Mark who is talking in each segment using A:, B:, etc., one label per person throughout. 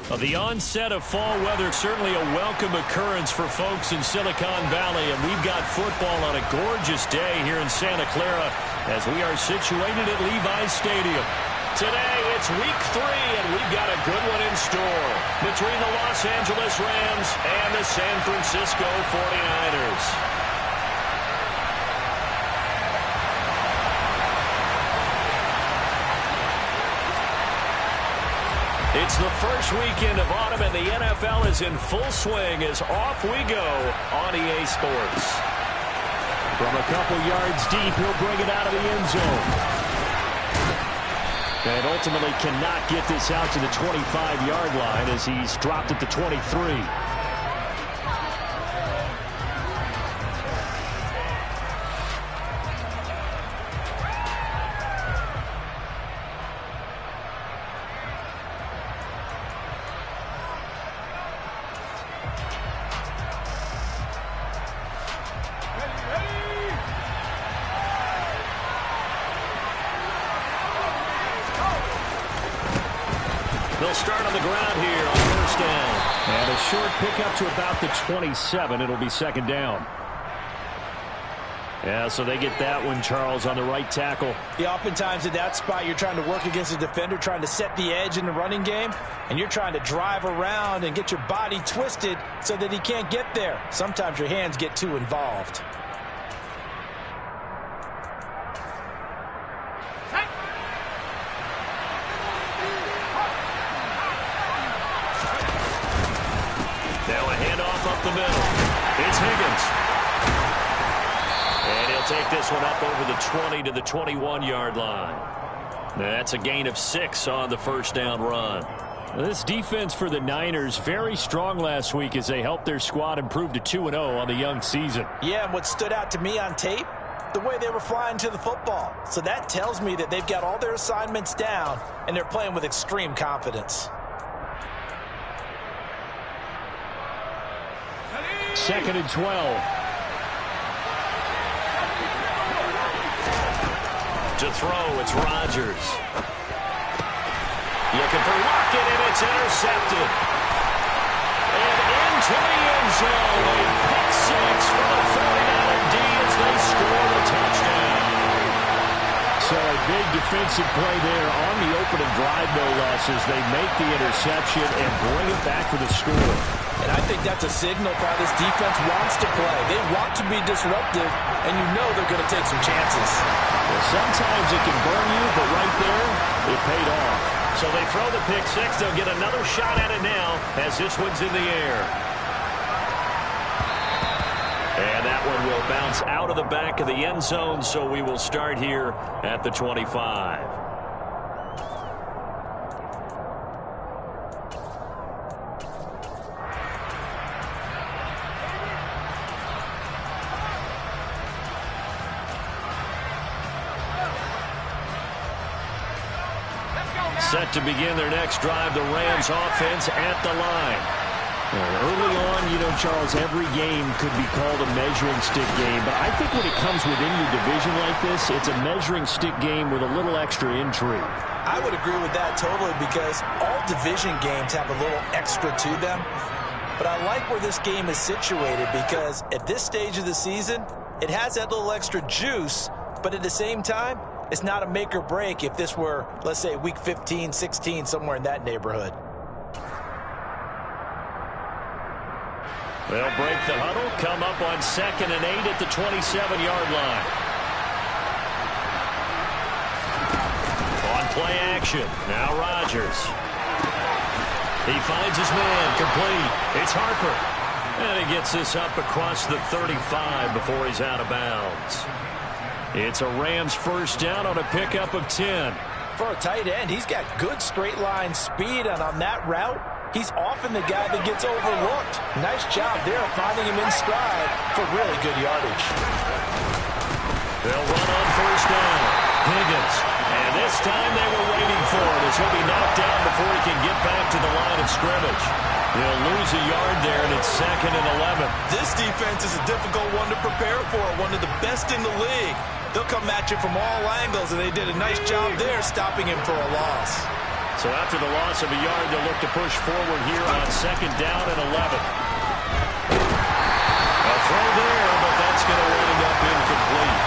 A: Well, the onset of fall weather, certainly a welcome occurrence for folks in Silicon Valley, and we've got football on a gorgeous day here in Santa Clara as we are situated at Levi's Stadium. Today, it's week 3, and we've got a good one in store between the Los Angeles Rams and the San Francisco 49ers. It's the first weekend of autumn, and the NFL is in full swing as off we go on EA Sports. From a couple yards deep, he'll bring it out of the end zone. And ultimately cannot get this out to the 25-yard line as he's dropped at the 23. They'll start on the ground here on first down. And a short pickup to about the 27. It'll be second down. Yeah, so they get that one, Charles, on the right tackle.
B: Yeah, oftentimes at that spot, you're trying to work against a defender, trying to set the edge in the running game, and you're trying to drive around and get your body twisted so that he can't get there. Sometimes your hands get too involved. Up the middle. It's Higgins. And he'll take this one up over the 20 to the 21-yard line. That's a gain of 6 on the first down run.
A: This defense for the Niners very strong last week as they helped their squad improve to 2-0 on the young season.
B: Yeah, and what stood out to me on tape, the way they were flying to the football. So that tells me that they've got all their assignments down and they're playing with extreme confidence.
A: Second and 12.
B: To throw, it's Rodgers. Looking for Lockett, and it's intercepted. And into the end zone. A pick 6 for the 49er D as they score the touchdown.
A: So a big defensive play there on the opening drive, no less, as they make the interception and bring it back for the score.
B: And I think that's a signal for how this defense wants to play. They want to be disruptive, and you know they're going to take some chances.
A: Well, sometimes it can burn you, but right there, it paid off.
B: So they throw the pick 6. They'll get another shot at it now as this one's in the air. And that one will bounce out of the back of the end zone, so we will start here at the 25. Set to begin their next drive, the Rams offense at the line.
A: Early on, you know, Charles, every game could be called a measuring stick game. But I think when it comes within your division like this, it's a measuring stick game with a little extra intrigue.
B: I would agree with that totally because all division games have a little extra to them. But I like where this game is situated because at this stage of the season, it has that little extra juice. But at the same time, it's not a make or break if this were, let's say, week 15, 16, somewhere in that neighborhood.
A: They'll break the huddle, come up on 2nd and 8 at the 27-yard line. On play action, now Rodgers. He finds his man, complete. It's Harper. And he gets this up across the 35 before he's out of bounds. It's a Rams first down on a pickup of 10.
B: For a tight end, he's got good straight line speed, and on that route, he's often the guy that gets overlooked. Nice job there of finding him in stride for really good yardage.
A: They'll run on first down. Higgins. And this time they were waiting for it as he'll be knocked down before he can get back to the line of scrimmage. He'll lose a yard there, and it's 2nd and 11.
B: This defense is a difficult one to prepare for, one of the best in the league. They'll come at you from all angles, and they did a nice job there stopping him for a loss.
A: So after the loss of a yard, they'll look to push forward here on 2nd down and 11. A throw there, but that's going to wind up incomplete.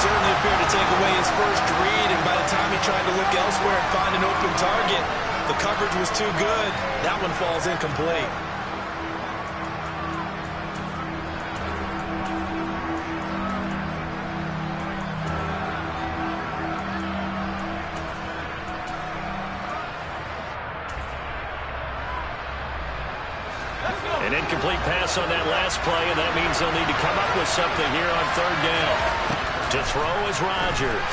B: Certainly appeared to take away his first read, and by the time he tried to look elsewhere and find an open target, the coverage was too good. That one falls incomplete.
A: An incomplete pass on that last play, and that means they'll need to come up with something here on 3rd down. To throw is Rodgers.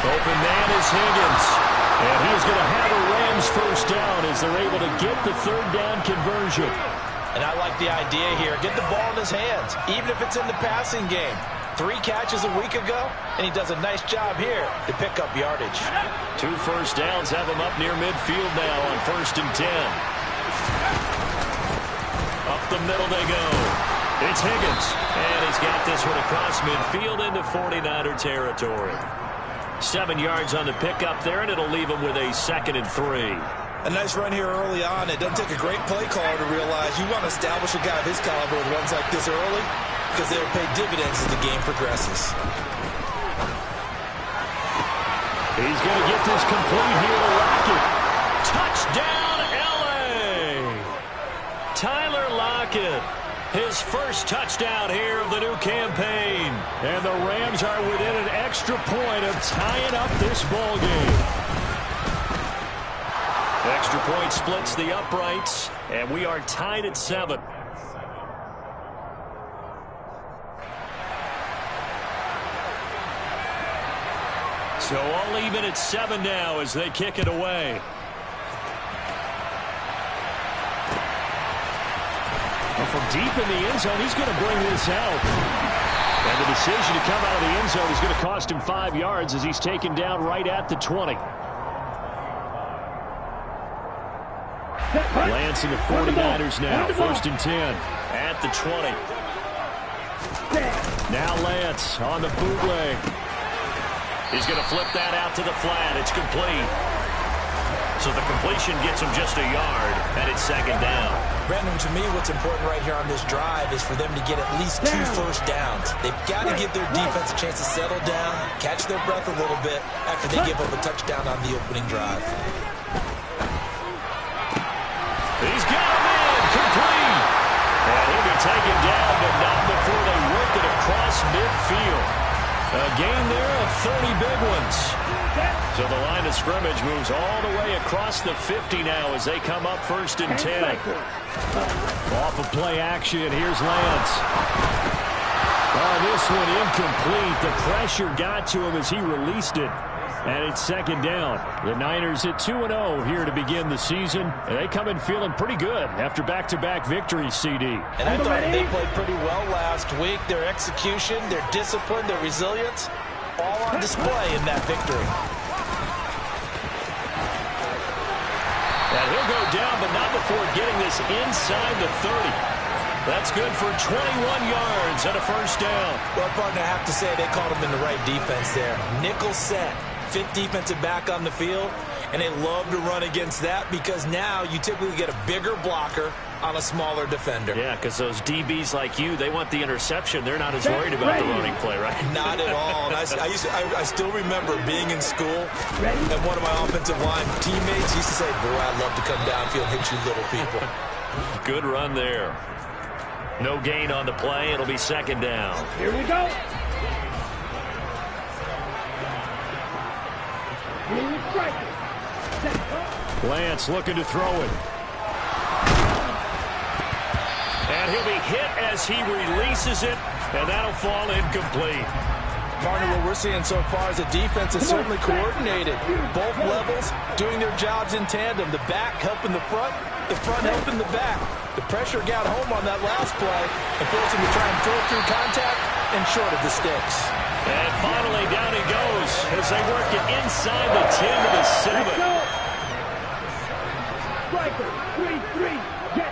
A: Open man is Higgins. And he's going to have a Rams first down as they're able to get the 3rd down conversion.
B: And I like the idea here. Get the ball in his hands, even if it's in the passing game. 3 catches a week ago, and he does a nice job here to pick up yardage.
A: 2 first downs have him up near midfield now on 1st and 10. Up the middle they go. It's Higgins, and he's got this one across midfield into 49er territory. 7 yards on the pickup there, and it'll leave him with a 2nd and 3.
B: A nice run here early on. It doesn't take a great play caller to realize you want to establish a guy of his caliber with runs like this early, because they'll pay dividends as the game progresses.
A: He's going to get this complete here to Lockett. Touchdown, L.A. Tyler Lockett, his first touchdown here of the new campaign. And the Rams are within an extra point of tying up this ball game. Extra point splits the uprights, and we are tied at 7. So all even at 7 now as they kick it away. Well, from deep in the end zone, he's going to bring this out. And the decision to come out of the end zone is going to cost him 5 yards as he's taken down right at the 20. Lance in the 49ers now. 1st and 10 at the 20. Now Lance on the bootleg. He's going to flip that out to the flat. It's complete. So the completion gets him just a yard, and it's 2nd down.
B: Brandon, to me, what's important right here on this drive is for them to get at least 2 first downs. They've got to give their defense a chance to settle down, catch their breath a little bit after they give up a touchdown on the opening drive.
A: He's got him in, complete. And he'll be taken down, but not before they work it across midfield. A gain there of 30 big ones. So the line of scrimmage moves all the way across the 50 now as they come up 1st and 10. Off of play action, here's Lance. Oh, this one incomplete. The pressure got to him as he released it. And it's 2nd down. The Niners at 2-0 here to begin the season. And they come in feeling pretty good after back-to-back victories, CD.
B: And I thought they played pretty well last week. Their execution, their discipline, their resilience, all on display in that victory.
A: And he'll go down, but not before getting this inside the 30. That's good for 21 yards and a first down.
B: Well, partner, I have to say they called him in the right defense there. Nickel set. 5th defensive back on the field, and they love to run against that because now you typically get a bigger blocker on a smaller defender.
A: Yeah, because those DBs like you, they want the interception. They're not as worried about the running play, right?
B: Not at all. And I still remember being in school, and one of my offensive line teammates used to say, boy, I'd love to come downfield and hit you little people.
A: Good run there. No gain on the play. It'll be 2nd down.
C: Here we go.
A: Lance looking to throw it. And he'll be hit as he releases it, and that'll fall incomplete.
B: Partner, what we're seeing so far is the defense is certainly coordinated. Both levels doing their jobs in tandem. The back helping the front helping the back. The pressure got home on that last play and forced him to try and throw through contact and short of the sticks.
A: And finally down he goes as they work it inside the 10 to the 7.
C: Striker, 3-3, get,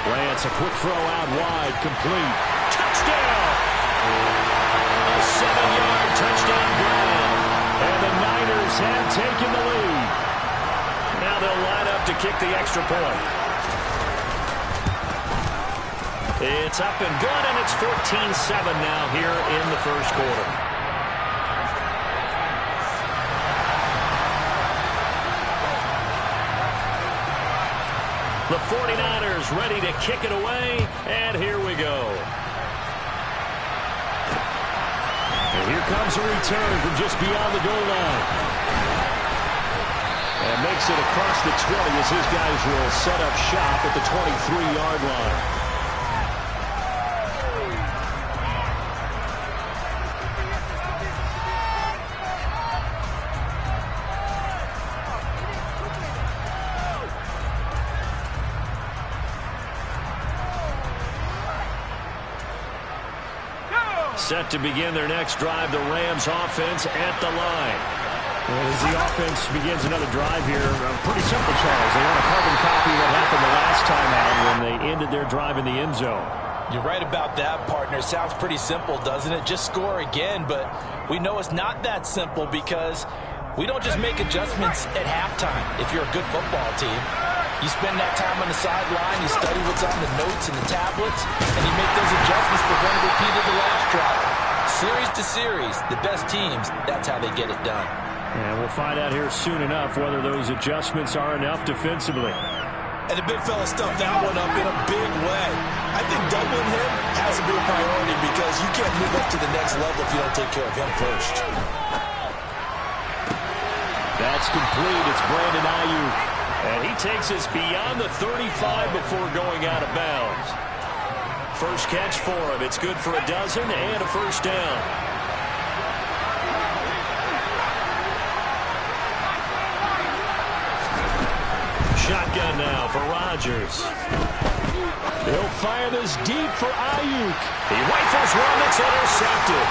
A: Lance, a quick throw out wide, complete. Touchdown! A 7-yard touchdown. Rams have taken the lead. Now they'll line up to kick the extra point. It's up and good, and it's 14-7 now here in the first quarter. The 49ers ready to kick it away, and here we go. And here comes a return from just beyond the goal line. And makes it across the 20 as his guys will set up shop at the 23-yard line. Set to begin their next drive, the Rams offense at the line. As the offense begins another drive here, pretty simple, Charles. They want to carbon copy what happened the last time out when they ended their drive in the end zone.
B: You're right about that, partner. Sounds pretty simple, doesn't it? Just score again, but we know it's not that simple because we don't just make adjustments at halftime if you're a good football team. You spend that time on the sideline, you study what's on the notes and the tablets, and you make those adjustments prevent a repeat of the last drive. Series to series, the best teams, that's how they get it done.
A: And we'll find out here soon enough whether those adjustments are enough defensively.
B: And the big fella stuffed that one up in a big way. I think doubling him has to be a priority because you can't move up to the next level if you don't take care of him first.
A: That's complete. It's Brandon Ayuk. And he takes us beyond the 35 before going out of bounds. First catch for him. It's good for a dozen and a first down. Shotgun now for Rodgers. He'll fire this deep for Ayuk. He rifles one that's intercepted.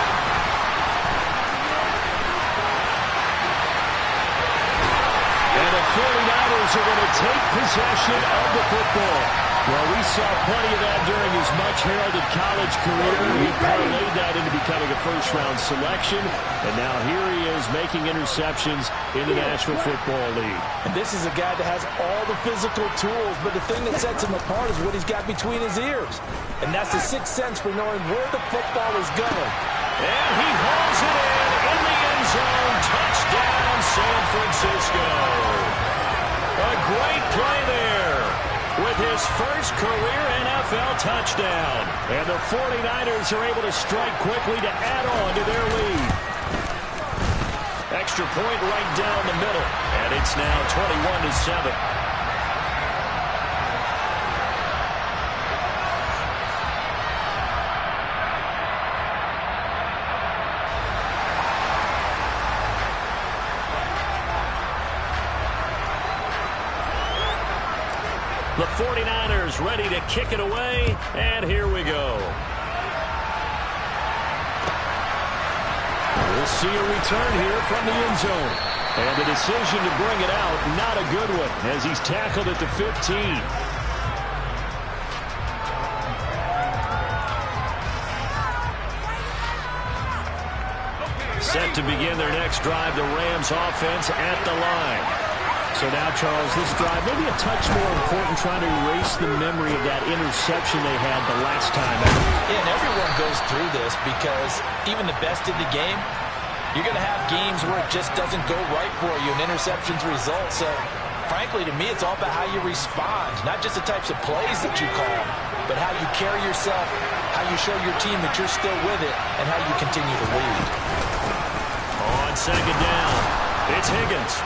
A: And the 49ers are going to take possession of the football. Well, we saw plenty of that during his much-heralded college career. He parlayed that into becoming a first-round selection. And now here he is making interceptions in the National Football League.
B: And this is a guy that has all the physical tools, but the thing that sets him apart is what he's got between his ears. And that's the sixth sense for knowing where the football is going.
A: And he hauls it in the end zone. Touchdown, San Francisco. A great play there with his first career NFL touchdown. And the 49ers are able to strike quickly to add on to their lead. Extra point right down the middle. And it's now 21-7. The 49ers ready to kick it away, and here we go. We'll see a return here from the end zone. And the decision to bring it out, not a good one, as he's tackled at the 15. Set to begin their next drive, the Rams offense at the line. So now, Charles, this drive maybe a touch more important, trying to erase the memory of that interception they had the last time out.
B: Yeah, and everyone goes through this because even the best in the game, you're going to have games where it just doesn't go right for you, and interceptions result. So, frankly, to me, it's all about how you respond, not just the types of plays that you call, but how you carry yourself, how you show your team that you're still with it, and how you continue to lead.
A: On second down, it's Higgins.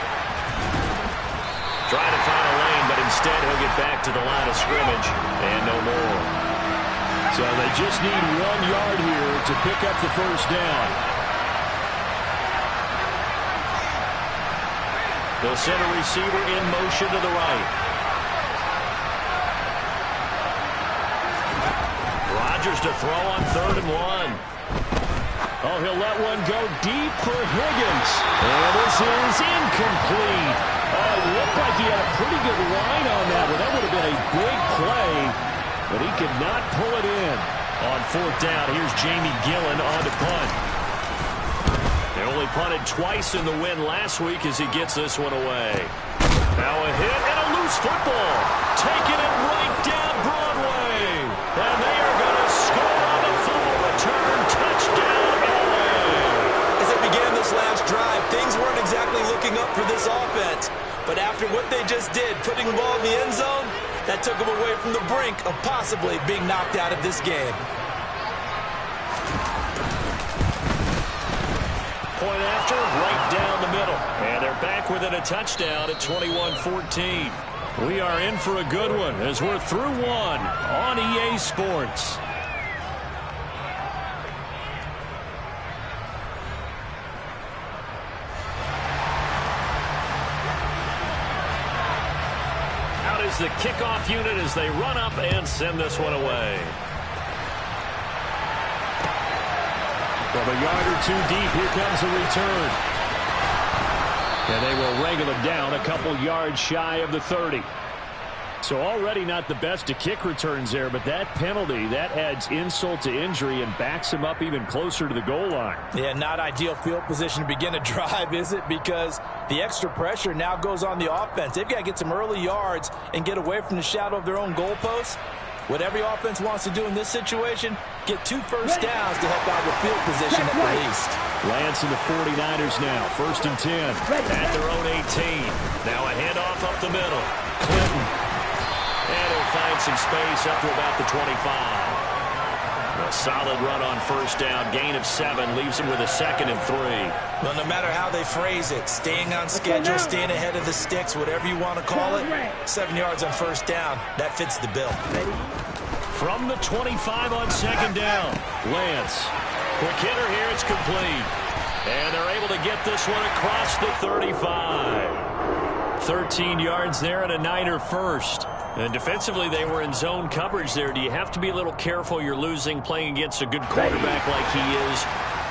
A: Trying to find a lane, but instead he'll get back to the line of scrimmage and no more. So they just need 1 yard here to pick up the first down. They'll send a receiver in motion to the right. Rodgers to throw on 3rd and 1. Oh, he'll let one go deep for Higgins. And this is incomplete. Oh, it looked like he had a pretty good line on that one. That would have been a big play, but he could not pull it in. On 4th down, here's Jamie Gillen on to punt. They'll Well, he punted twice in the win last week as he gets this one away. Now a hit and a loose football. Taking it right down Broadway. And they are going to score on the fumble return. Touchdown, LA.
B: As they began this last drive, things weren't exactly looking up for this offense. But after what they just did, putting the ball in the end zone, that took them away from the brink of possibly being knocked out of this game.
A: Point after, right down the middle. And they're back within a touchdown at 21-14. We are in for a good one as we're through one on EA Sports. Out is the kickoff unit as they run up and send this one away. From a yard or two deep, here comes a return. And they will wrangle him down a couple yards shy of the 30. So already not the best of kick returns there, but that penalty, that adds insult to injury and backs him up even closer to the goal line.
B: Yeah, not ideal field position to begin a drive, is it? Because the extra pressure now goes on the offense. They've got to get some early yards and get away from the shadow of their own goalposts. What every offense wants to do in this situation, get 2 first downs to help out with field position at the least.
A: Lance and the 49ers now, 1st and 10 at their own 18. Now a handoff up the middle. Clinton. And he'll find some space up to about the 25. A solid run on first down. Gain of 7 leaves him with a 2nd and 3.
B: Well, no matter how they phrase it, staying on schedule, staying ahead of the sticks, whatever you want to call it, 7 yards on first down, that fits the bill.
A: From the 25 on 2nd down, Lance. Quick hitter here, it's complete. And they're able to get this one across the 35. 13 yards there and a Niner first. And defensively, they were in zone coverage there. Do you have to be a little careful? You're losing playing against a good quarterback like he is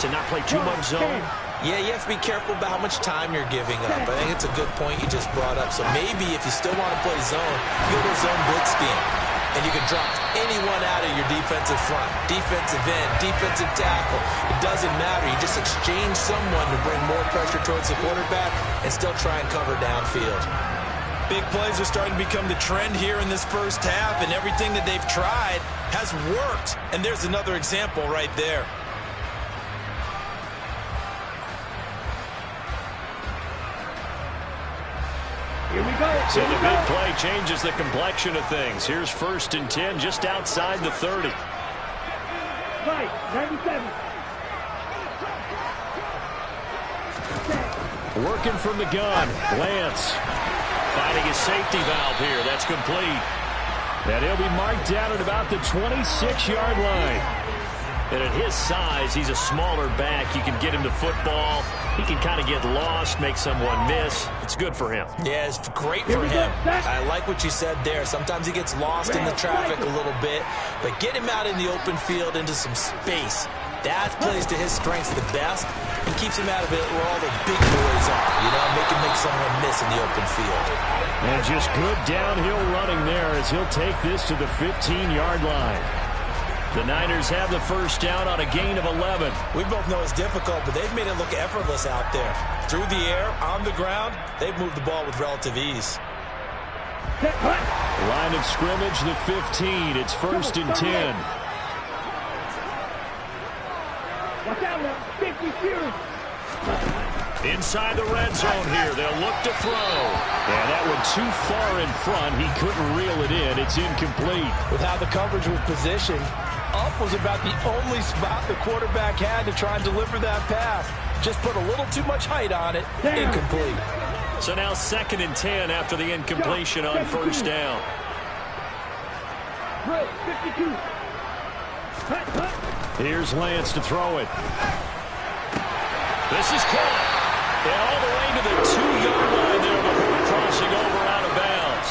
A: to not play too much zone?
B: Yeah, you have to be careful about how much time you're giving up. I think it's a good point you just brought up. So maybe if you still want to play zone, you go to zone blitz scheme. And you can drop anyone out of your defensive front, defensive end, defensive tackle. It doesn't matter. You just exchange someone to bring more pressure towards the quarterback and still try and cover downfield. Big plays are starting to become the trend here in this first half, and everything that they've tried has worked. And there's another example right there.
C: Here we go.
A: So the big play changes the complexion of things. Here's 1st and 10 just outside the 30.
C: Right, 97.
A: Working from the gun, Lance. Finding his safety valve here. That's complete. And he'll be marked down at about the 26-yard line. And at his size, he's a smaller back. You can get him the football. He can kind of get lost, make someone miss. It's good for him.
B: Yeah, it's great for him. I like what you said there. Sometimes he gets lost in the traffic a little bit, but get him out in the open field into some space. That plays to his strengths the best and keeps him out of it where all the big boys are. You know, make someone miss in the open field.
A: And just good downhill running there as he'll take this to the 15-yard line. The Niners have the first down on a gain of 11.
B: We both know it's difficult, but they've made it look effortless out there. Through the air, on the ground, they've moved the ball with relative ease.
A: Line of scrimmage, the 15. It's 1st and 10.
C: Watch out now. 50 fewer.
A: Inside the red zone here. They'll look to throw. And that one too far in front. He couldn't reel it in. It's incomplete.
B: With how the coverage was positioned, up was about the only spot the quarterback had to try and deliver that pass. Just put a little too much height on it. Incomplete.
A: So now 2nd and 10 after the incompletion on first down.
C: 52.
A: Here's Lance to throw it. This is caught. And all the way to the 2-yard line there before crossing over out of bounds.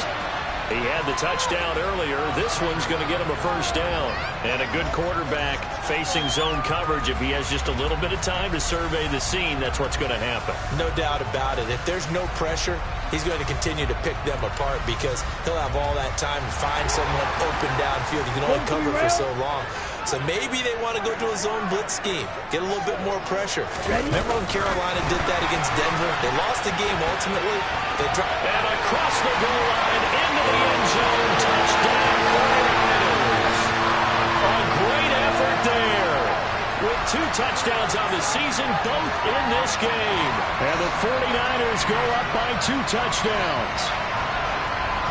A: He had the touchdown earlier. This one's going to get him a first down. And a good quarterback facing zone coverage. If he has just a little bit of time to survey the scene, that's what's going to happen.
B: No doubt about it. If there's no pressure, he's going to continue to pick them apart because he'll have all that time to find someone open downfield. You can only cover for so long. So maybe they want to go to a zone blitz scheme, get a little bit more pressure. Remember when Carolina did that against Denver? They lost the game ultimately. They dropped.
A: And across the goal line, into the end zone, touchdown 49ers. A great effort there. With 2 touchdowns on the season, both in this game. And the 49ers go up by 2 touchdowns.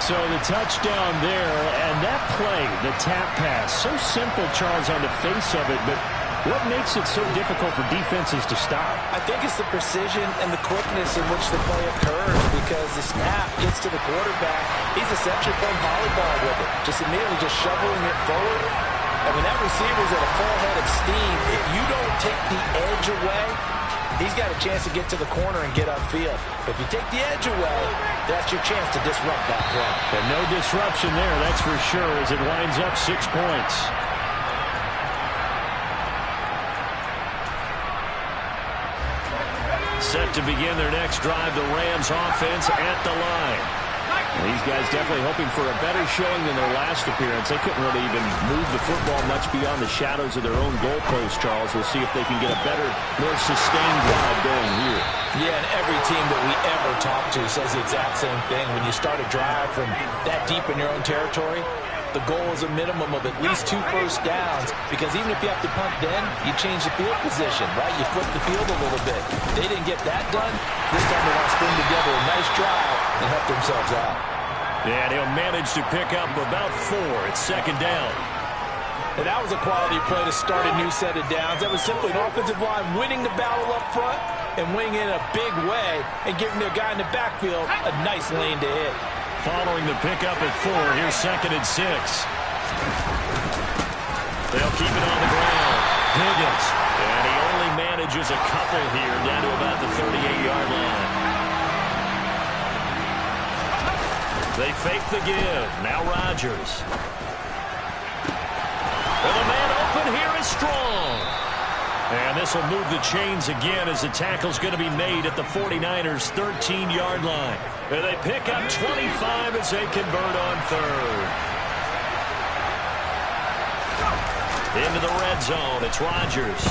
A: So the touchdown there, and that play, the tap pass, so simple, Charles, on the face of it, but what makes it so difficult for defenses to stop?
B: I think it's the precision and the quickness in which the play occurs, because the snap gets to the quarterback. He's essentially playing volleyball with it, just immediately just shoveling it forward. And when that receiver's at a full head of steam, if you don't take the edge away, he's got a chance to get to the corner and get upfield. If you take the edge away, that's your chance to disrupt that play.
A: And no disruption there, that's for sure, as it winds up 6 points. Set to begin their next drive, the Rams offense at the line. These guys definitely hoping for a better showing than their last appearance. They couldn't really even move the football much beyond the shadows of their own goalpost, Charles. We'll see if they can get a better, more sustained drive going here.
B: Yeah, and every team that we ever talk to says the exact same thing. When you start a drive from that deep in your own territory, the goal is a minimum of at least 2 first downs, because even if you have to punt then, you change the field position, right? You flip the field a little bit. They didn't get that done. This time they want to string together a nice drive and help themselves out.
A: Yeah, they'll manage to pick up about 4. It's 2nd down.
B: And that was a quality play to start a new set of downs. That was simply an offensive line winning the battle up front and winning in a big way and giving their guy in the backfield a nice lane to hit.
A: Following the pickup at 4, here's 2nd and 6. They'll keep it on the ground. Higgins, and he only manages a couple here, down to about the 38-yard line. They fake the give. Now Rodgers. And the man open here is Strong. And this will move the chains again, as the tackle's going to be made at the 49ers' 13-yard line. And they pick up 25 as they convert on 3rd. Into the red zone. It's Rodgers.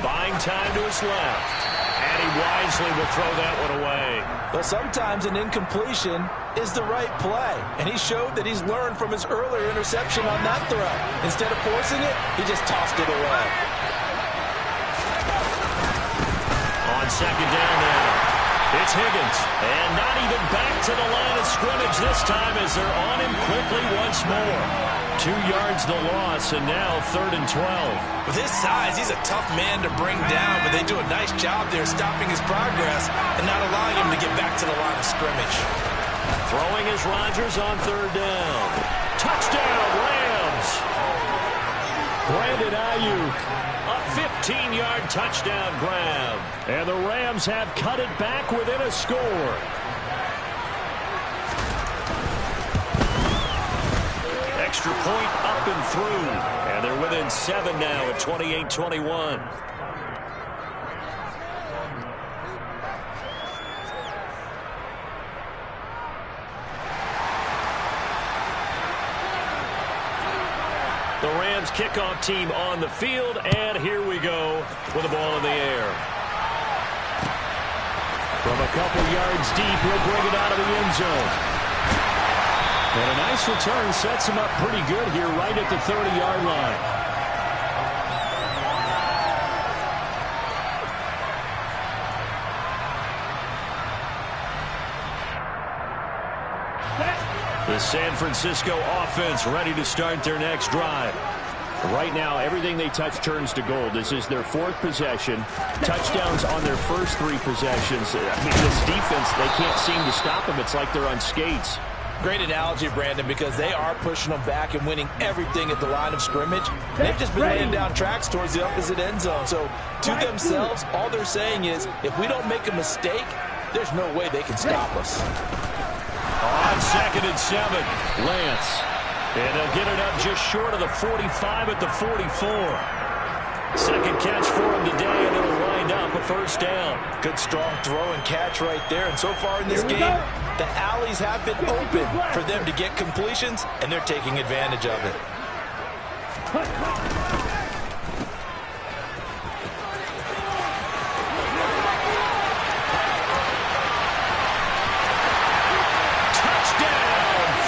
A: Buying time to his left. And he wisely will throw that one away.
B: Well, sometimes an incompletion is the right play. And he showed that he's learned from his earlier interception on that throw. Instead of forcing it, he just tossed it away.
A: On 2nd down now, it's Higgins. And not even back to the line of scrimmage this time, as they're on him quickly once more. 2 yards the loss, and now 3rd and 12.
B: With his size, he's a tough man to bring down, but they do a nice job there stopping his progress and not allowing him to get back to the line of scrimmage.
A: Throwing is Rodgers on 3rd down. Touchdown, Rams! Brandon Ayuk, a 15-yard touchdown grab. And the Rams have cut it back within a score. Extra point up and through. And they're within 7 now at 28-21. The Rams kickoff team on the field, and here we go with the ball in the air. From a couple yards deep, he'll bring it out of the end zone. And a nice return sets him up pretty good here right at the 30-yard line. The San Francisco offense ready to start their next drive. Right now, everything they touch turns to gold. This is their 4th possession. Touchdowns on their first 3 possessions. I mean, this defense, they can't seem to stop them. It's like they're on skates.
B: Great analogy, Brandon, because they are pushing them back and winning everything at the line of scrimmage. They've just been laying down tracks towards the opposite end zone. So, to themselves, all they're saying is, if we don't make a mistake, there's no way they can stop us.
A: On 2nd and 7, Lance. And they'll get it up just short of the 45 at the 44. Second catch for him today, and it'll wind up a 1st down.
B: Good, strong throw and catch right there. And so far in this game, the alleys have been open for them to get completions, and they're taking advantage of it.
A: Touchdown,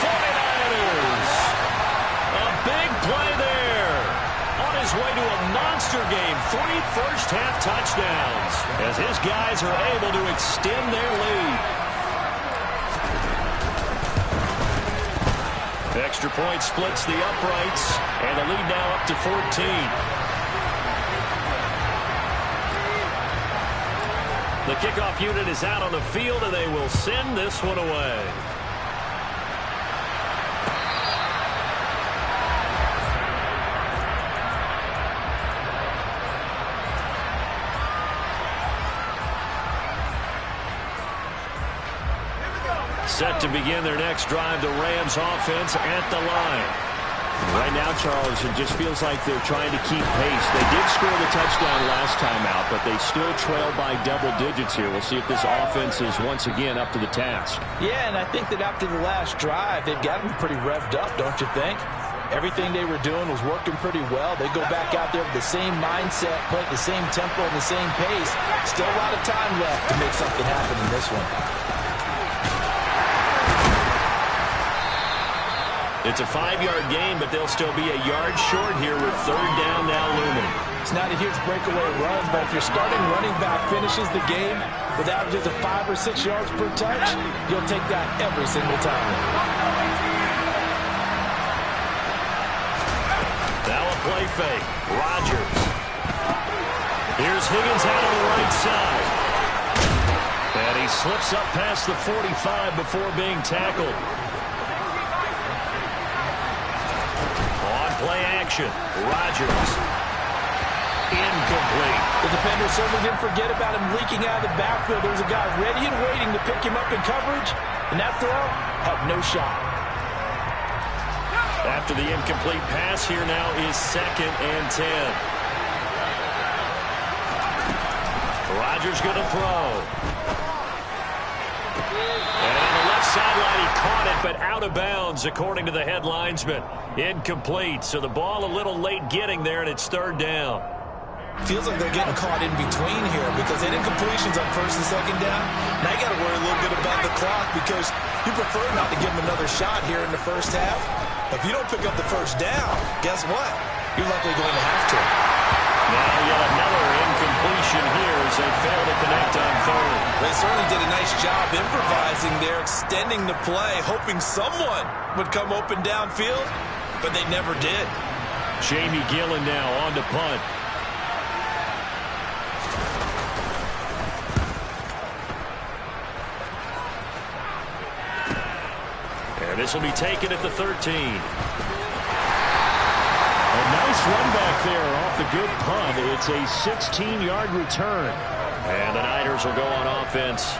A: 49ers. A big play there. On his way to a monster game, 3 first-half touchdowns, as his guys are able to extend their lead. Extra point splits the uprights, and the lead now up to 14. The kickoff unit is out on the field, and they will send this one away. Set to begin their next drive, the Rams offense at the line.
D: Right now, Charles, it just feels like they're trying to keep pace. They did score the touchdown last time out, but they still trail by double digits here. We'll see if this offense is once again up to the task.
B: Yeah, and I think that after the last drive, they've got them pretty revved up, don't you think? Everything they were doing was working pretty well. They go back out there with the same mindset, play at the same tempo and the same pace. Still a lot of time left to make something happen in this one.
A: It's a 5-yard gain, but they'll still be a yard short here with third down now looming.
B: It's not a huge breakaway run, but if your starting running back finishes the game with averages of 5 or 6 yards per touch, you'll take that every single time.
A: Now a play fake. Rodgers. Here's Higgins out on the right side. And he slips up past the 45 before being tackled. Play action. Rodgers. Incomplete.
B: The defender certainly didn't forget about him leaking out of the backfield. There was a guy ready and waiting to pick him up in coverage, and that throw had no shot.
A: After the incomplete pass, here now is 2nd and 10. Rodgers going to throw. And on the left sideline, he caught it, but out of bounds, according to the head linesman. Incomplete, so the ball a little late getting there, and it's third down.
B: Feels like they're getting caught in between here because they did completions on 1st and 2nd down. Now you got to worry a little bit about the clock because you prefer not to give them another shot here in the first half. If you don't pick up the first down, guess what? You're likely going to have to.
A: Now yet another incompletion here as they fail to connect on third.
B: They certainly did a nice job improvising there, extending the play, hoping someone would come open downfield, but they never did.
A: Jamie Gillen now on to punt. And this will be taken at the 13. A nice run back there off the good punt. It's a 16-yard return. And the Niners will go on offense.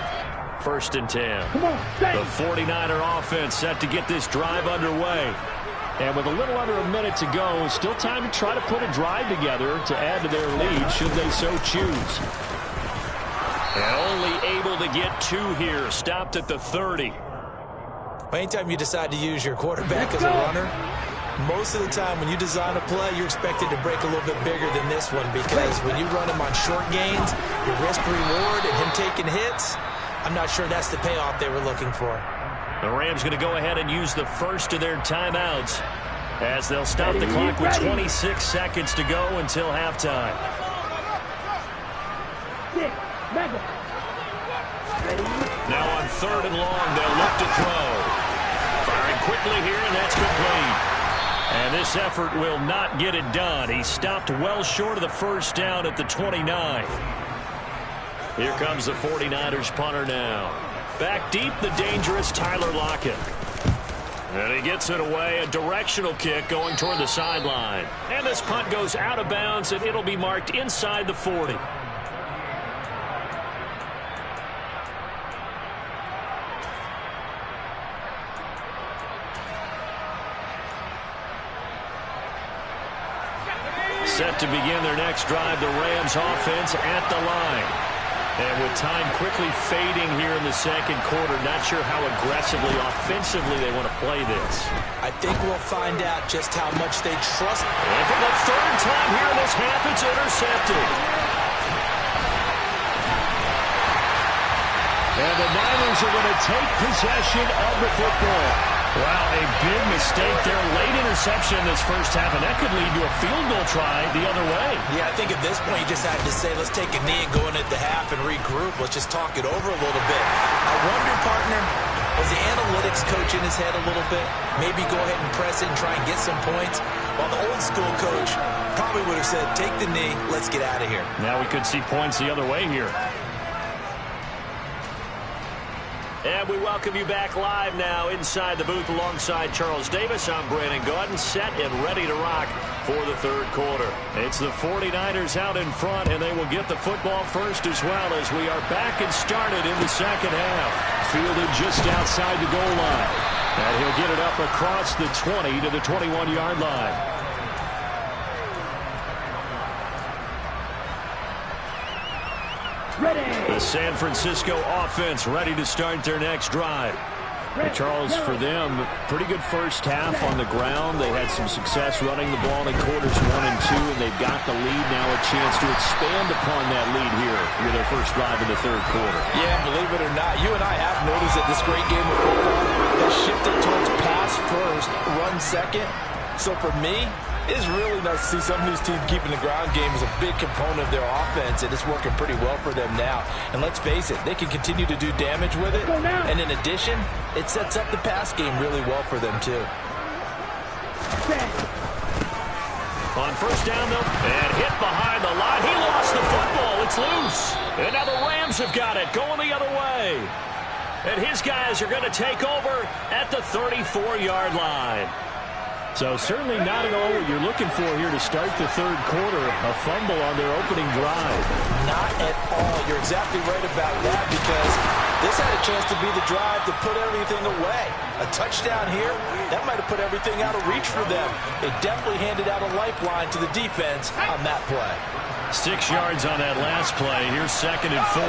A: 1st and 10. The 49er offense set to get this drive underway. And with a little under a minute to go, still time to try to put a drive together to add to their lead should they so choose. And only able to get 2 here. Stopped at the 30.
B: Anytime you decide to use your quarterback as a runner, most of the time when you design a play, you're expected to break a little bit bigger than this one because when you run him on short gains, your risk-reward and him taking hits, I'm not sure that's the payoff they were looking for.
A: The Rams going to go ahead and use the first of their timeouts as they'll stop the clock with 26 seconds to go until halftime. Now on 3rd and long, they'll look to throw. Firing quickly here, and that's complete. And this effort will not get it done. He stopped well short of the first down at the 29. Here comes the 49ers punter now. Back deep, the dangerous Tyler Lockett. And he gets it away, a directional kick going toward the sideline. And this punt goes out of bounds, and it'll be marked inside the 40. Set to begin their next drive, the Rams offense at the line. And with time quickly fading here in the second quarter, not sure how aggressively, offensively they want to play this.
B: I think we'll find out just how much they trust.
A: And for the third time here in this half, it's intercepted. And the Niners are going to take possession of the football. Wow, a big mistake there. Late interception in this first half, and that could lead to a field goal try the other way.
B: Yeah, I think at this point you just had to say, let's take a knee and go into the half and regroup. Let's just talk it over a little bit. I wonder, partner, was the analytics coach in his head a little bit? Maybe go ahead and press it and try and get some points? While the old school coach probably would have said, take the knee, let's get out of here.
A: Now we could see points the other way here. And we welcome you back live now inside the booth alongside Charles Davis. I'm Brandon Gaudin, set and ready to rock for the third quarter. It's the 49ers out in front, and they will get the football first as well as we are back and started in the second half. Fielded just outside the goal line. And he'll get it up across the 20 to the 21-yard line. The San Francisco offense ready to start their next drive. Charles, for them, pretty good first half on the ground. They had some success running the ball in quarters 1 and 2, and they've got the lead now, a chance to expand upon that lead here with their first drive in the third quarter.
B: Yeah, believe it or not, you and I have noticed that this great game of football has shifted towards pass first, run second. So for me, it is really nice to see some of these teams keeping the ground game as a big component of their offense, and it's working pretty well for them now. And let's face it, they can continue to do damage with it. And in addition, it sets up the pass game really well for them, too.
A: On first down, though, and hit behind the line. He lost the football. It's loose. And now the Rams have got it, going the other way. And his guys are going to take over at the 34-yard line. So certainly not at all what you're looking for here to start the third quarter. A fumble on their opening drive.
B: Not at all. You're exactly right about that, because this had a chance to be the drive to put everything away. A touchdown here, that might have put everything out of reach for them. They definitely handed out a lifeline to the defense on that play.
A: 6 yards on that last play. Here's 2nd and 4.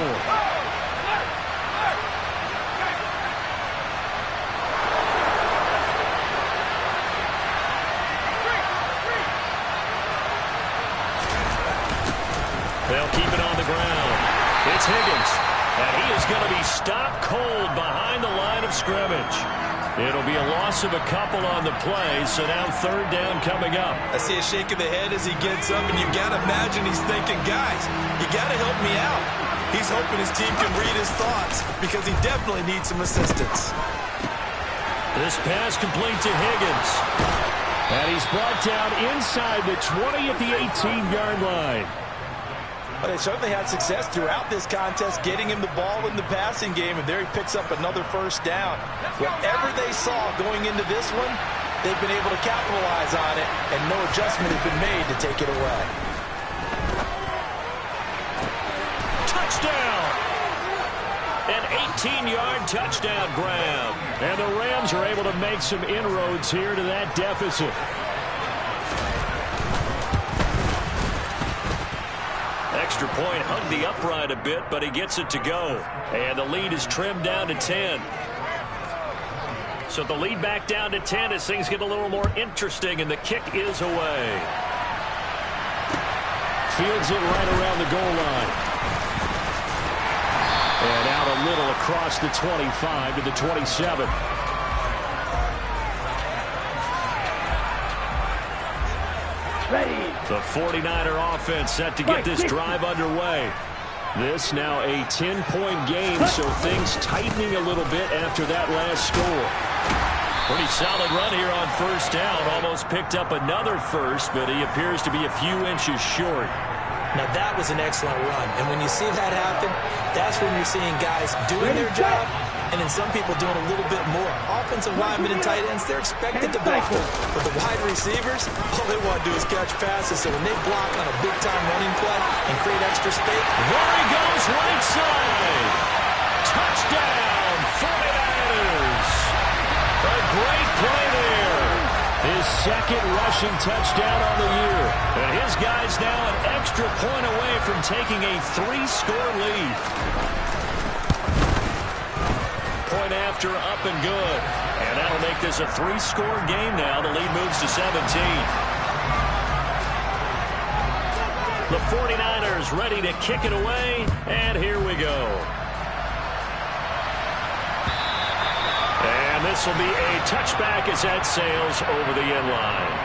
A: They'll keep it on the ground. It's Higgins. And he is going to be stopped cold behind the line of scrimmage. It'll be a loss of a couple on the play, so now third down coming up.
B: I see a shake of the head as he gets up, and you got to imagine he's thinking, guys, you got to help me out. He's hoping his team can read his thoughts, because he definitely needs some assistance.
A: This pass complete to Higgins. And he's brought down inside the 20 at the 18-yard line.
B: But they certainly had success throughout this contest, getting him the ball in the passing game, and there he picks up another first down. Whatever they saw going into this one, they've been able to capitalize on it, and no adjustment has been made to take it away.
A: Touchdown! An 18-yard touchdown grab. And the Rams are able to make some inroads here to that deficit. Extra point hugged the upright a bit, but he gets it to go. And the lead is trimmed down to 10. So the lead back down to 10 as things get a little more interesting, and the kick is away. Fields it right around the goal line. And out a little across the 25 to the 27.
C: Ready.
A: The 49er offense set to get this drive underway. This now a 10-point game, so things tightening a little bit after that last score. Pretty solid run here on first down. Almost picked up another first, but he appears to be a few inches short.
B: Now that was an excellent run, and when you see that happen, that's when you're seeing guys doing their job, and then some people doing a little bit more. Offensive linemen and tight ends, they're expected to block. But the wide receivers, all they want to do is catch passes. So when they block on a big-time running play and create extra space.
A: There he goes, right side. Touchdown, 49ers. A great play there. His second rushing touchdown on the year. And his guy's now an extra point away from taking a 3-score lead. Point after, up and good. And that'll make this a 3-score game now. The lead moves to 17. The 49ers ready to kick it away. And here we go. And this will be a touchback as that sails over the end line.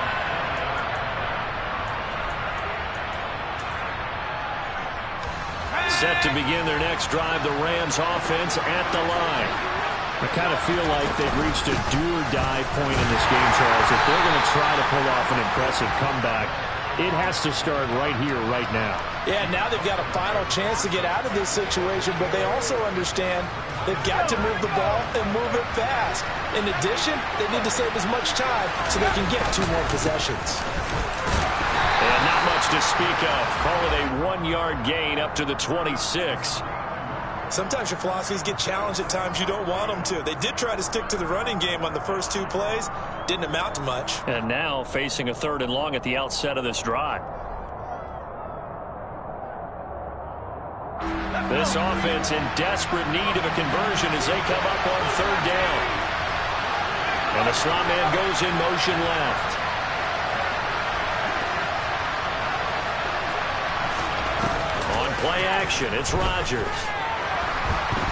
A: Set to begin their next drive, the Rams offense at the line.
D: I kind of feel like they've reached a do-or-die point in this game, Charles. If they're going to try to pull off an impressive comeback, it has to start right here, right now.
B: Yeah, now they've got a final chance to get out of this situation, but they also understand they've got to move the ball and move it fast. In addition, they need to save as much time so they can get 2 more possessions.
A: And not much to speak of. Call it a 1-yard gain up to the 26.
B: Sometimes your philosophies get challenged at times you don't want them to. They did try to stick to the running game on the first 2 plays. Didn't amount to much.
A: And now facing a 3rd and long at the outset of this drive. This offense in desperate need of a conversion as they come up on 3rd down. And the slot man goes in motion left. On play action, it's Rodgers.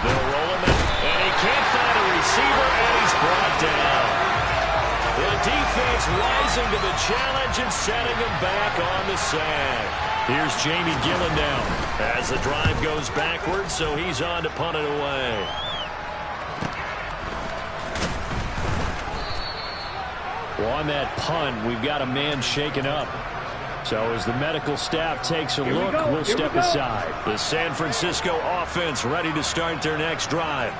A: They'll roll him in, and he can't find a receiver, and he's brought down. The defense rising to the challenge and setting him back on the sack. Here's Jamie Gillen now as the drive goes backwards, so he's on to punt it away.
D: Well, on that punt, we've got a man shaken up. So as the medical staff takes a look, we'll step aside.
A: The San Francisco offense ready to start their next drive.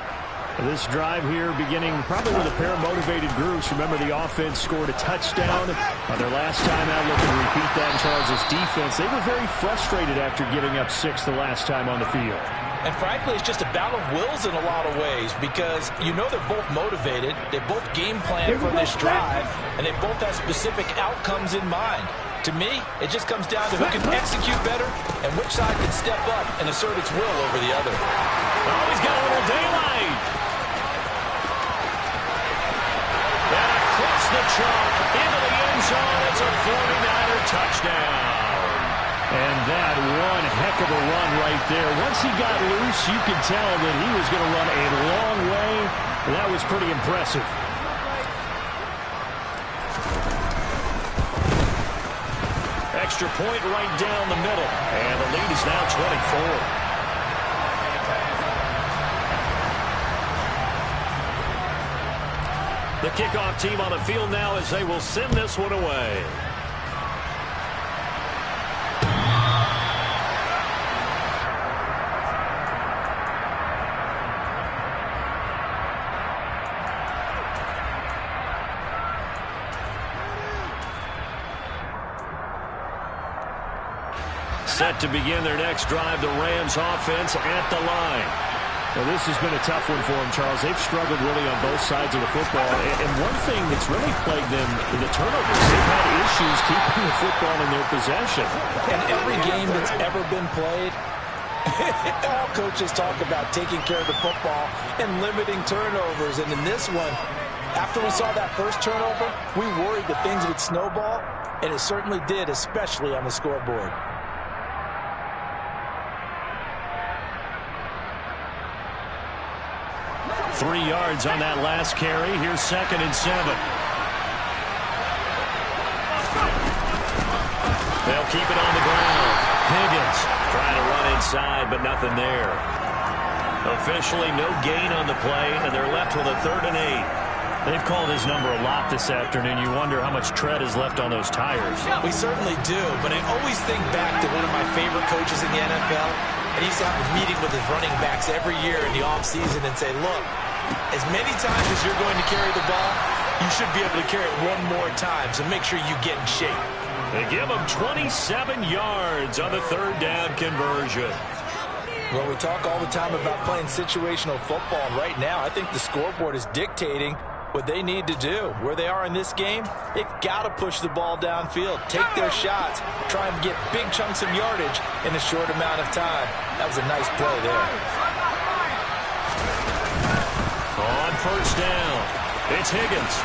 D: This drive here beginning probably with a pair of motivated groups. Remember, the offense scored a touchdown on their last time out. Looking to repeat that in Charles' defense. They were very frustrated after giving up 6 the last time on the field.
B: And frankly, it's just a battle of wills in a lot of ways because you know they're both motivated. They both game plan for this drive, and they both have specific outcomes in mind. To me, it just comes down to who can execute better and which side can step up and assert its will over the other.
A: Oh, he's got a little daylight. And across the chalk into the end zone. It's a 49er touchdown.
D: And that one heck of a run right there. Once he got loose, you could tell that he was going to run a long way. That was pretty impressive.
A: Extra point right down the middle. And the lead is now 24. The kickoff team on the field now as they will send this one away. Set to begin their next drive, the Rams offense at the line.
D: Well, this has been a tough one for them, Charles. They've struggled really on both sides of the football. And one thing that's really plagued them in the turnovers, they've had issues keeping the football in their possession.
B: And every game that's ever been played, all coaches talk about taking care of the football and limiting turnovers. And in this one, after we saw that first turnover, we worried that things would snowball, and it certainly did, especially on the scoreboard.
A: 3 yards on that last carry. Here's 2nd and 7. They'll keep it on the ground. Higgins trying to run inside, but nothing there. Officially, no gain on the play, and they're left with a 3rd and 8.
D: They've called his number a lot this afternoon. You wonder how much tread is left on those tires.
B: We certainly do, but I always think back to one of my favorite coaches in the NFL, and he used to have a meeting with his running backs every year in the offseason and say, look, as many times as you're going to carry the ball, you should be able to carry it one more time, so make sure you get in shape.
A: They give him 27 yards on the 3rd down conversion.
B: Well, we talk all the time about playing situational football, and right now I think the scoreboard is dictating what they need to do. Where they are in this game, they've got to push the ball downfield, take their shots, try and get big chunks of yardage in a short amount of time. That was a nice play there.
A: On first down, it's Higgins.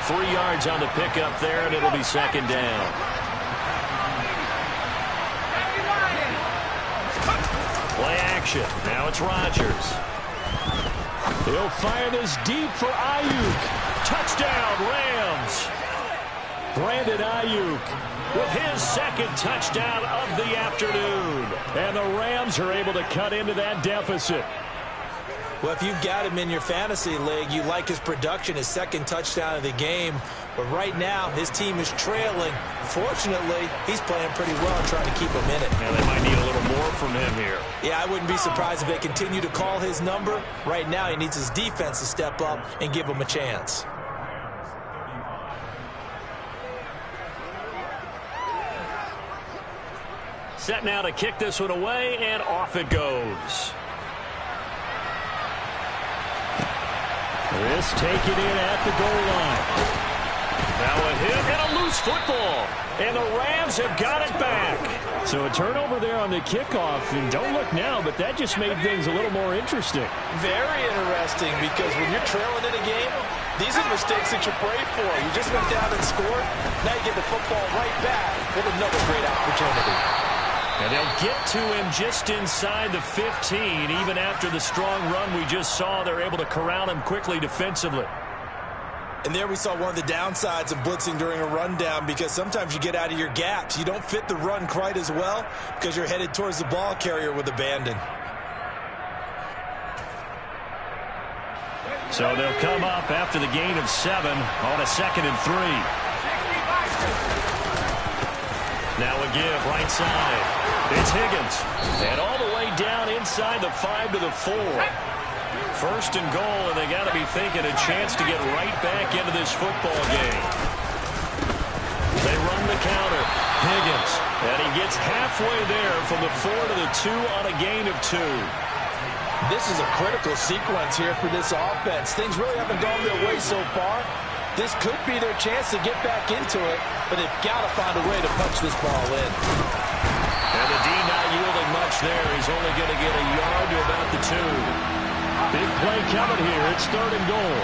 A: 3 yards on the pickup there, and it'll be second down. Play action. Now it's Rodgers. He'll fire this deep for Ayuk. Touchdown, Rams. Brandon Ayuk with his second touchdown of the afternoon. And the Rams are able to cut into that deficit.
B: Well, if you've got him in your fantasy league, you like his production, his second touchdown of the game. But right now, his team is trailing. Fortunately, he's playing pretty well trying to keep him in it.
A: And they might need a little more from him here.
B: Yeah, I wouldn't be surprised if they continue to call his number. Right now, he needs his defense to step up and give him a chance.
A: Set now to kick this one away, and off it goes.
D: This taken in at the goal line.
A: Now a hit and a loose football. And the Rams have got it back.
D: So a turnover there on the kickoff. And don't look now, but that just made things a little more interesting.
B: Very interesting, because when you're trailing in a game, these are mistakes that you pray for. You just went down and scored. Now you get the football right back with another great opportunity.
A: And they'll get to him just inside the 15. Even after the strong run we just saw, they're able to corral him quickly defensively.
B: And there we saw one of the downsides of blitzing during a rundown, because sometimes you get out of your gaps. You don't fit the run quite as well because you're headed towards the ball carrier with abandon.
A: So they'll come up after the gain of 7 on a 2nd and 3. Now a give right side. It's Higgins. And all the way down inside the 5 to the 4. First and goal, and they got to be thinking a chance to get right back into this football game. They run the counter. Higgins. And he gets halfway there from the 4 to the 2 on a gain of 2.
B: This is a critical sequence here for this offense. Things really haven't gone their way so far. This could be their chance to get back into it, but they've got to find a way to punch this ball in.
A: And the D not yielding much there. He's only going to get a yard to about the 2.
D: Big play coming here. It's 3rd and goal.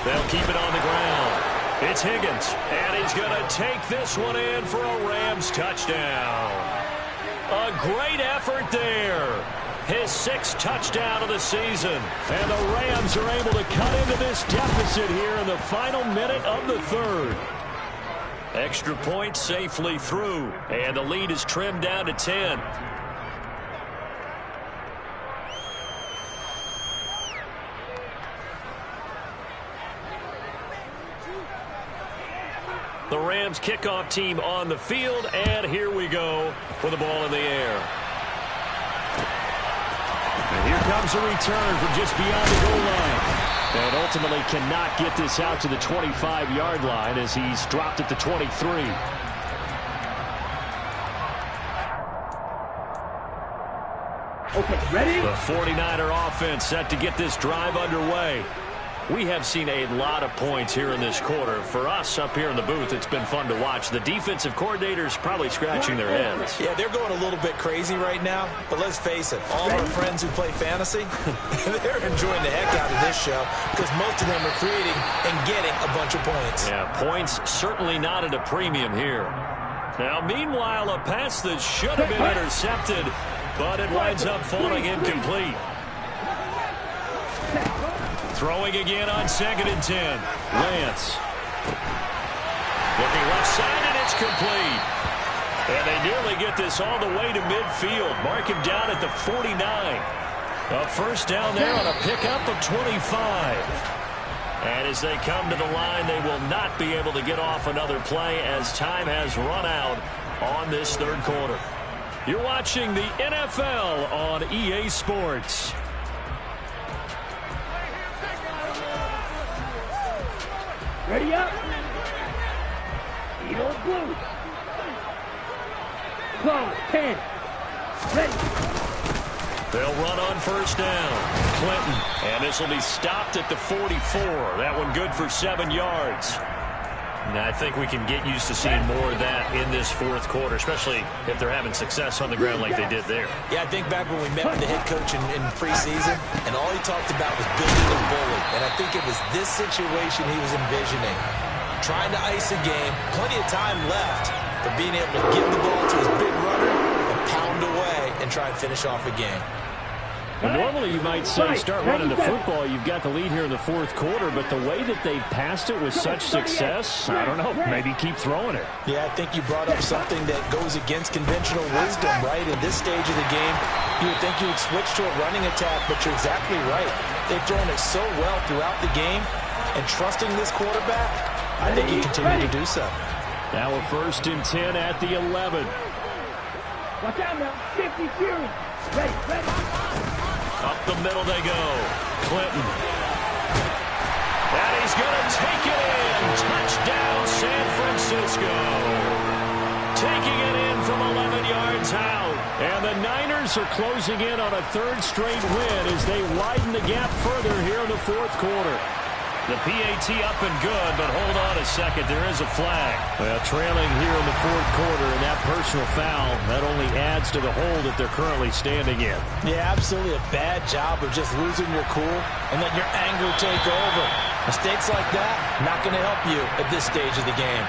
A: They'll keep it on the ground. It's Higgins, and he's going to take this one in for a Rams touchdown. A great effort there. His 6th touchdown of the season. And the Rams are able to cut into this deficit here in the final minute of the 3rd. Extra point safely through, and the lead is trimmed down to 10. The Rams kickoff team on the field, and here we go with the ball in the air.
D: And here comes a return from just beyond the goal line. And ultimately cannot get this out to the 25-yard line as he's dropped at the 23.
C: Okay, ready?
A: The 49er offense set to get this drive underway. We have seen a lot of points here in this quarter. For us up here in the booth, it's been fun to watch. The defensive coordinators probably scratching their heads.
B: Yeah, they're going a little bit crazy right now. But let's face it, all of our friends who play fantasy, they're enjoying the heck out of this show because most of them are creating and getting a bunch of points.
A: Yeah, points certainly not at a premium here. Now, meanwhile, a pass that should have been intercepted, but it winds up falling incomplete. Throwing again on 2nd and 10. Lance. Looking left side, and it's complete. And they nearly get this all the way to midfield. Mark him down at the 49. A first down there on a pickup of 25. And as they come to the line, they will not be able to get off another play as time has run out on this 3rd quarter. You're watching the NFL on EA Sports.
C: Ready up. Eagle blue. Close. 10. Ready.
A: They'll run on first down. Clinton. And this will be stopped at the 44. That one good for 7 yards. Now, I think we can get used to seeing more of that in this fourth quarter, especially if they're having success on the ground like they did there.
B: Yeah, I think back when we met with the head coach in preseason, and all he talked about was building a bully. And I think it was this situation he was envisioning. Trying to ice a game, plenty of time left, but being able to give the ball to his big runner and pound away and try and finish off a game.
D: Well, normally you might say start running the football. You've got the lead here in the fourth quarter, but the way that they've passed it with such success, I don't know, maybe keep throwing it.
B: Yeah, I think you brought up something that goes against conventional wisdom, right? In this stage of the game, you would think you would switch to a running attack, but you're exactly right. They've thrown it so well throughout the game, and trusting this quarterback, I think you continue to do so.
D: Now a 1st and 10 at the 11.
C: Watch out now. 50 Fury. Ready, ready.
A: Up the middle they go. Clinton. And he's going to take it in. Touchdown, San Francisco. Taking it in from 11 yards out. And the Niners are closing in on a 3rd straight win as they widen the gap further here in the fourth quarter. The PAT up and good, but hold on a second. There is a flag. Well, trailing here in the fourth quarter, and that personal foul, that only adds to the hole that they're currently standing in.
B: Yeah, absolutely a bad job of just losing your cool and letting your anger take over. Mistakes like that, not going to help you at this stage of the game.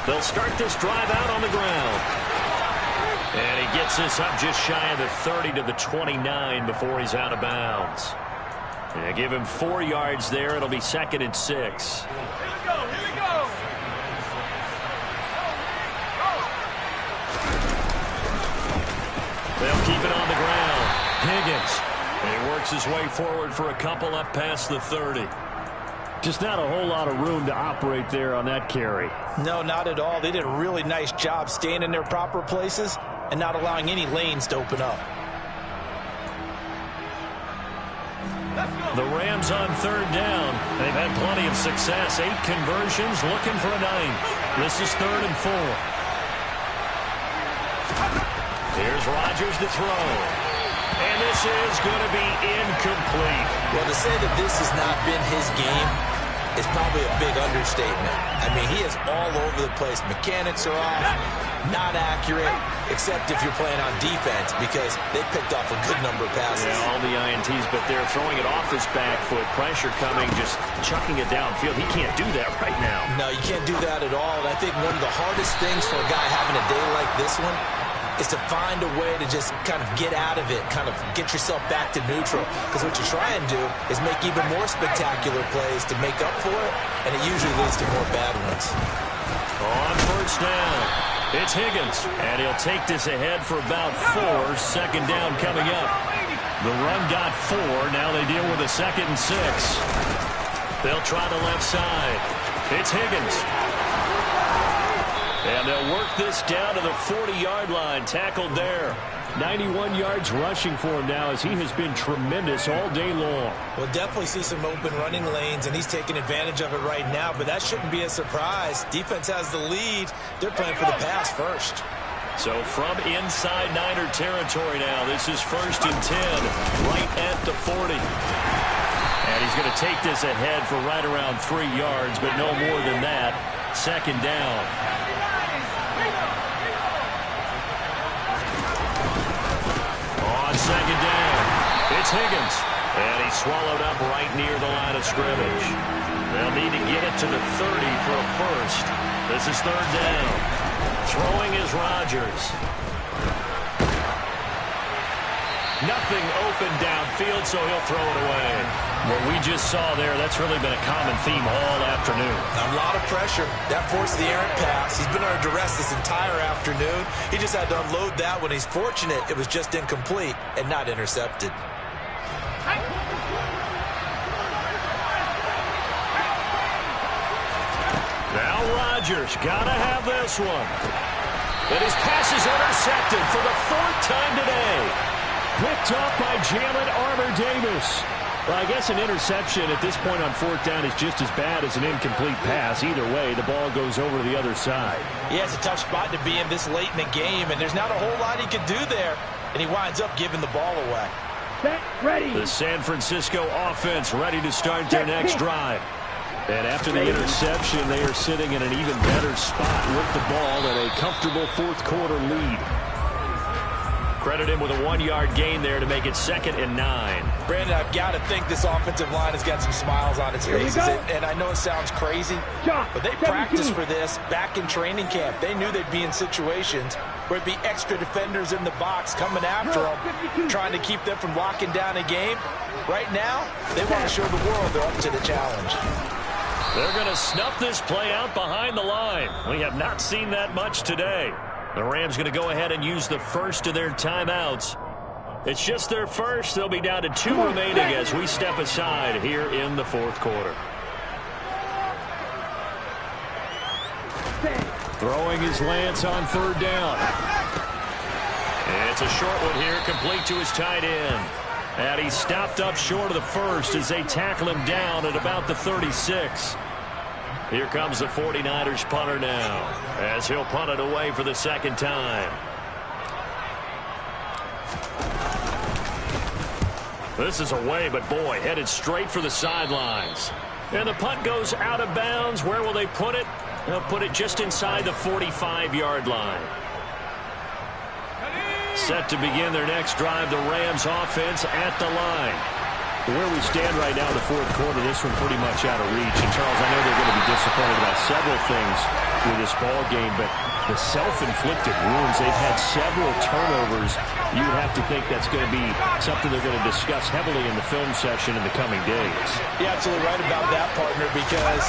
A: They'll start this drive out on the ground. And he gets this up just shy of the 30 to the 29 before he's out of bounds. And give him 4 yards there. It'll be 2nd and 6.
C: Here we go, here we go.
A: They'll keep it on the ground. Higgins. And he works his way forward for a couple up past the 30.
D: Just not a whole lot of room to operate there on that carry.
B: No, not at all. They did a really nice job staying in their proper places and not allowing any lanes to open up.
A: The Rams on 3rd down. They've had plenty of success. 8 conversions, looking for a 9th. This is 3rd and 4. Here's Rodgers to throw. And this is going to be incomplete.
B: Well, to say that this has not been his game is probably a big understatement. I mean, he is all over the place. Mechanics are off, not accurate, except if you're playing on defense because they picked off a good number of passes.
A: Yeah, all the INTs, but they're throwing it off his back foot. Pressure coming, just chucking it downfield. He can't do that right now.
B: No, you can't do that at all. And I think one of the hardest things for a guy having a day like this one is to find a way to just kind of get out of it, kind of get yourself back to neutral. Because what you try and do is make even more spectacular plays to make up for it, and it usually leads to more bad ones.
A: On first down, it's Higgins, and he'll take this ahead for about 4. 2nd down coming up. The run got 4. Now they deal with a 2nd and 6. They'll try the left side. It's Higgins. And they'll work this down to the 40-yard line. Tackled there.
D: 91 yards rushing for him now as he has been tremendous all day long.
B: We'll definitely see some open running lanes, and he's taking advantage of it right now, but that shouldn't be a surprise. Defense has the lead. They're playing for the pass first.
A: So from inside Niner territory now, this is 1st and 10, right at the 40. And he's going to take this ahead for right around 3 yards, but no more than that. 2nd down. On 2nd down, it's Higgins. And he's swallowed up right near the line of scrimmage. They'll need to get it to the 30 for a 1st. This is 3rd down. Throwing is Rodgers. Nothing open downfield, so he'll throw it away. What we just saw there, that's really been a common theme all afternoon.
B: A lot of pressure. That forced the errant pass. He's been under duress this entire afternoon. He just had to unload that one. He's fortunate it was just incomplete and not intercepted.
A: Now Rodgers got to have this one. And his pass is intercepted for the 4th time today.
D: Picked up by Jalen Armour-Davis. Well, I guess an interception at this point on 4th down is just as bad as an incomplete pass. Either way, the ball goes over to the other side.
B: Yeah, it's a tough spot to be in this late in the game, and there's not a whole lot he can do there. And he winds up giving the ball away.
C: Set, ready.
A: The San Francisco offense ready to start their next drive. And after the interception, they are sitting in an even better spot with the ball and a comfortable 4th quarter lead. Credit him with a 1-yard gain there to make it 2nd and 9.
B: Brandon, I've got to think this offensive line has got some smiles on its faces. And I know it sounds crazy, but they practiced for this back in training camp. They knew they'd be in situations where it'd be extra defenders in the box coming after them, trying to keep them from locking down a game. Right now, they want to show the world they're up to the challenge.
A: They're going to snuff this play out behind the line. We have not seen that much today. The Rams going to go ahead and use the first of their timeouts. It's just their first. They'll be down to 2 remaining as we step aside here in the 4th quarter.
D: Throwing his Lance on 3rd down.
A: It's a short one here, complete to his tight end. And he's stopped up short of the first as they tackle him down at about the 36. Here comes the 49ers punter now as he'll punt it away for the 2nd time. This is away, but boy, headed straight for the sidelines. And the punt goes out of bounds. Where will they put it? They'll put it just inside the 45-yard line. Set to begin their next drive, the Rams offense at the line. Where we stand right now in the 4th quarter, this one pretty much out of reach. And, Charles, I know they're going to be disappointed about several things with this ball game, but the self-inflicted wounds, they've had several turnovers. You would have to think that's going to be something they're going to discuss heavily in the film session in the coming days.
B: You're absolutely right about that, partner, because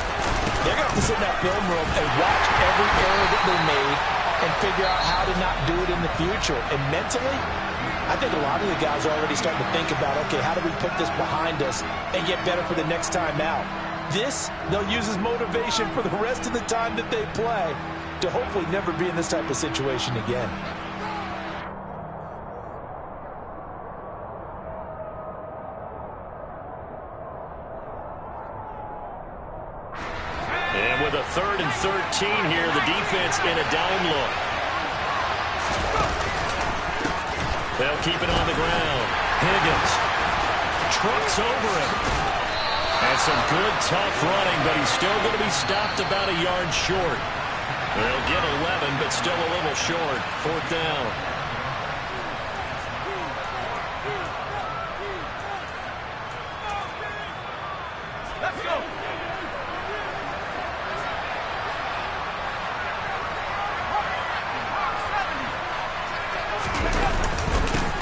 B: they're going to have to sit in that film room and watch every error that they made and figure out how to not do it in the future. And mentally, I think a lot of the guys are already starting to think about, okay, how do we put this behind us and get better for the next time out? This, they'll use as motivation for the rest of the time that they play to hopefully never be in this type of situation again.
A: And with a 3rd and 13 here, the defense in a dime look. They'll keep it on the ground. Higgins trucks over him. And some good, tough running, but he's still going to be stopped about a yard short. They'll get 11, but still a little short. 4th down.
C: Let's go.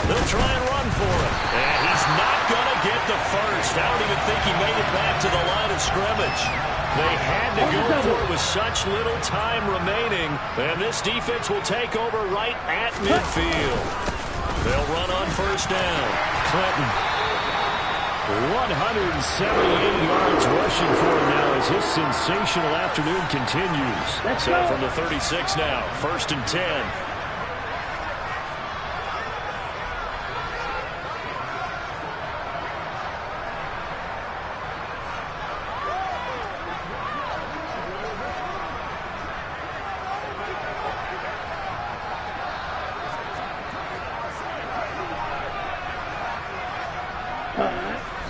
A: They'll try and run for it. And he's not going to get the first. I don't even think he made it back to the line of scrimmage. They had to go for it with such little time remaining. And this defense will take over right at midfield. They'll run on 1st down.
D: Clinton. 178 yards rushing for him now as his sensational afternoon continues.
A: So from the 36 now, 1st and 10.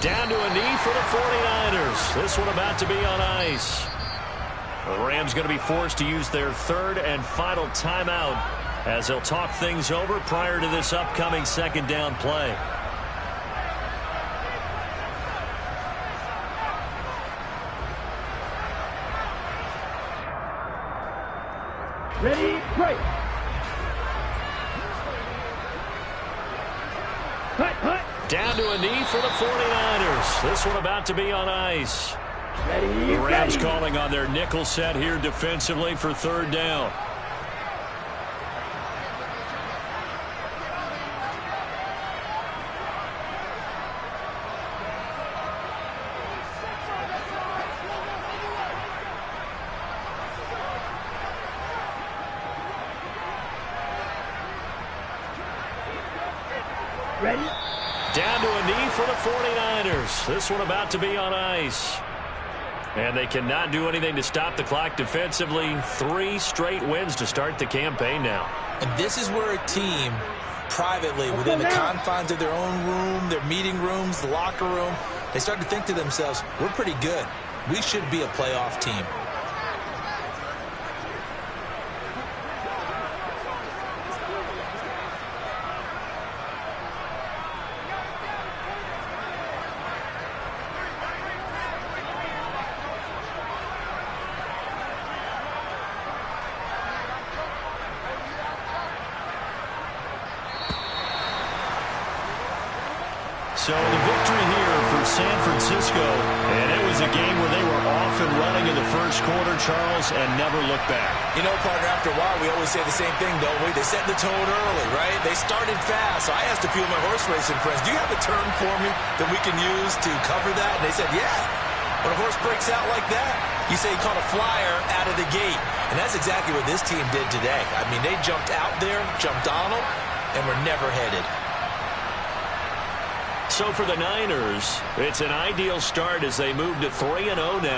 A: Down to a knee for the 49ers. This one about to be on ice. The Rams going to be forced to use their 3rd and final timeout as they'll talk things over prior to this upcoming 2nd down play.
C: Ready, break. Hut.
A: Down to a knee for the 49ers. This one about to be on ice.
C: Ready,
A: The Rams
C: ready.
A: calling on their nickel set here defensively for 3rd down.
C: Ready?
A: Down to a knee for the 49ers. This one about to be on ice. And they cannot do anything to stop the clock defensively. 3 straight wins to start the campaign now.
B: And this is where a team, privately, within the confines of their own room, their meeting rooms, the locker room, they start to think to themselves, we're pretty good. We should be a playoff team.
A: So the victory here for San Francisco, and it was a game where they were off and running in the first quarter, Charles, and never looked back.
B: You know, partner, after a while, we always say the same thing, don't we? They set the tone early, right? They started fast. So I asked a few of my horse racing friends, do you have a term for me that we can use to cover that? And they said, yeah. When a horse breaks out like that, you say he caught a flyer out of the gate. And that's exactly what this team did today. I mean, they jumped out there, jumped on them, and were never headed.
A: So for the Niners, it's an ideal start as they move to 3-0 now.